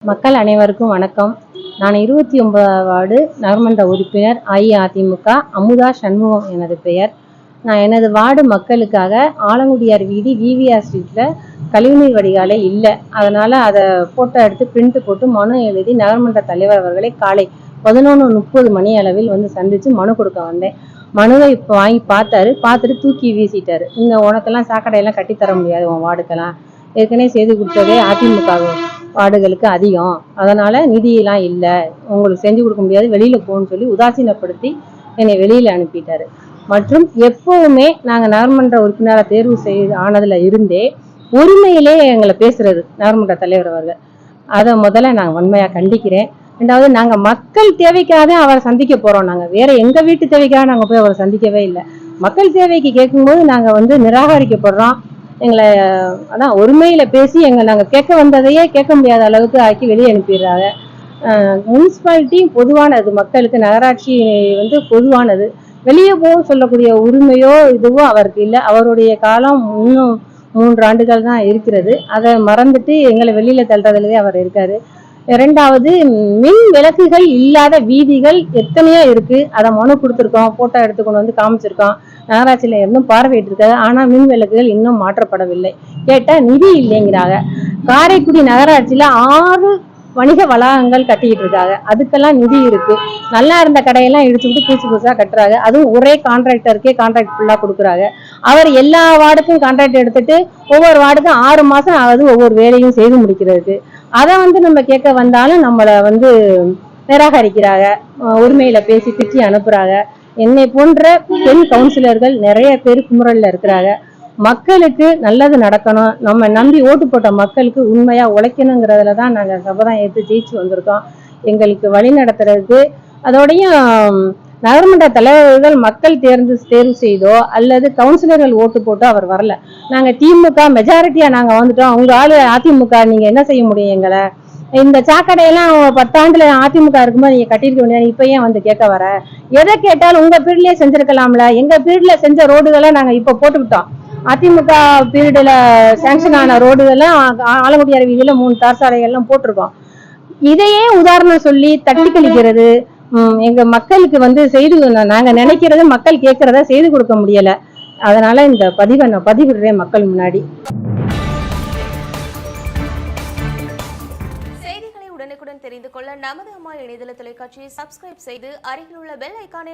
மக்கள் அனைவருக்கும் வணக்கம். நான் 29 வார்டு நகர்மன்ற உறுப்பினர் அஇஅதிமுக அமுதா சண்முகம் எனது பெயர். நான் எனது வார்டு மக்களுக்காக ஆலங்குடியார் வீதி விவிஆர் ஸ்ட்ரீட்டில் கழிவுநீர் வடிகாலே இல்லை, அதனால் அதை ஃபோட்டோ எடுத்து பிரிண்ட் போட்டு மனு எழுதி நகர்மன்ற தலைவர் அவர்களை காலை 11:30 மணி அளவில் வந்து சந்தித்து மனு கொடுக்க வந்தேன். மனுவை இப்போ வாங்கி பார்த்துட்டு தூக்கி வீசிட்டாரு. இந்த உனக்கெல்லாம் சாக்கடையெல்லாம் கட்டித்தர முடியாது, உன் வார்டுக்கெல்லாம் ஏற்கனவே செய்து கொடுத்ததே அதிமுக வார்டுகளுக்கு அதிகம், அதனால் நிதியெல்லாம் இல்லை, உங்களுக்கு செஞ்சு கொடுக்க முடியாது, வெளியில் போகணும்னு சொல்லி உதாசீனப்படுத்தி என்னை வெளியில் அனுப்பிட்டாரு. மற்றும் எப்போவுமே நாங்கள் நகர்மன்ற உறுப்பினராக தேர்வு ஆனதில் இருந்தே உரிமையிலே எங்களை பேசுறது நகர்மன்ற தலைவர் அவர்கள். அதை முதல்ல நாங்கள் வன்மையாக கண்டிக்கிறேன். ரெண்டாவது, நாங்கள் மக்கள் தேவைக்காக அவரை சந்திக்க போகிறோம். நாங்கள் வேற எங்கள் வீட்டு தேவைக்காக நாங்கள் போய் அவரை சந்திக்கவே இல்லை. மக்கள் தேவைக்கு கேட்கும்போது நாங்கள் நிராகரிக்கப்படுறோம். எங்களை அதான் உரிமையில் பேசி நாங்கள் கேட்க வந்ததையே கேட்க முடியாத அளவுக்கு ஆக்கி வெளியே அனுப்பிடுறாங்க. முனிசிபாலிட்டி பொதுவானது, மக்களுக்கு நகராட்சி பொதுவானது. வெளியே போக சொல்லக்கூடிய உரிமையோ இதுவோ அவருக்கு இல்லை. அவருடைய காலம் இன்னும் 3 ஆண்டுகள் தான் இருக்கிறது. அதை மறந்துட்டு எங்களை வெளியில் தள்ளுறதுலவே அவர் இருக்காரு. இரண்டாவது, மின் விளக்குகள் இல்லாத வீதிகள் எத்தனையோ இருக்கு. அதை மனு கொடுத்துருக்கோம், போட்டோ எடுத்துக்கொண்டு வந்து காமிச்சிருக்கோம். நகராட்சியில இருந்தும் பார்வையிட்டு இருக்காங்க. ஆனா மின் விளக்குகள் இன்னும் மாற்றப்படவில்லை. கேட்டா நிதி இல்லைங்கிறாங்க. காரைக்குடி நகராட்சியில 6 வணிக வளாகங்கள் கட்டிக்கிட்டு இருக்காங்க. அதுக்கெல்லாம் நிதி இருக்கு. நல்லா இருந்த கடையெல்லாம் இடிச்சுட்டு புதுசா கட்டுறாங்க. அதுவும் ஒரே கான்ட்ராக்டருக்கே கான்ட்ராக்ட் ஃபுல்லா கொடுக்குறாங்க. அவர் எல்லா வார்டுக்கும் கான்ட்ராக்ட் எடுத்துட்டு ஒவ்வொரு வார்டுக்கும் 6 மாசம் ஆகுது ஒவ்வொரு வேலையும் செய்து முடிக்கிறதுக்கு. அதை நம்ம கேட்க வந்தாலும் நம்மளை நிராகரிக்கிறாங்க. உரிமையில பேசி திட்டி அனுப்புறாங்க. என்னை போன்ற பெண் கவுன்சிலர்கள் நிறைய பேர் குமுறல்ல இருக்கிறாங்க. மக்களுக்கு நல்லது நடக்கணும், நம்ம நம்பி ஓட்டு போட்ட மக்களுக்கு உண்மையா உழைக்கணுங்கிறதுல தான் நாங்கள் சபதம் ஏற்று ஜெயிச்சு வந்திருக்கோம். எங்களுக்கு வழி நடத்துறதுக்கு அதோடையும் நகர்மன்ற தலைவர்கள் மக்கள் தேர்வு செய்தோ அல்லது கவுன்சிலர்கள் ஓட்டு போட்டோ அவர் வரல. நாங்கள் திமுக மெஜாரிட்டியா நாங்கள் வந்துட்டோம். உங்க ஆளு அதிமுக, நீங்க என்ன செய்ய முடியும் எங்களை? இந்த சாக்கடையெல்லாம் 10 ஆண்டுல அதிமுக இருக்கும்போது நீங்க கட்டிருக்க முடியாது, இப்ப ஏன் கேட்க வர? எதை கேட்டாலும் உங்க பீரியட்லயே செஞ்சிருக்கலாம்ல. எங்க பீரியட்ல செஞ்ச ரோடுகளை நாங்க இப்ப போட்டுக்கிட்டோம். அதிமுக பீரியட்ல சாங்ஷன் ஆன ரோடுகள்லாம் ஆலங்குடியார் வீதியில 3 தார் சாலைகள்லாம் போட்டிருக்கோம். இதையே உதாரணம் சொல்லி தட்டி கழிக்கிறது எங்க மக்களுக்கு செய்து நாங்க நினைக்கிறத மக்கள் கேட்கறத செய்து கொடுக்க முடியல. அதனால இந்த பதிவை நான் பதிவிடுறேன் மக்கள் முன்னாடி. செய்திகளை உடனுக்குடன் தெரிந்து கொள்ள நமது அம்மா இணையதள தொலைக்காட்சியை சப்ஸ்கிரைப் செய்து அருகில் உள்ள பெல் ஐகானை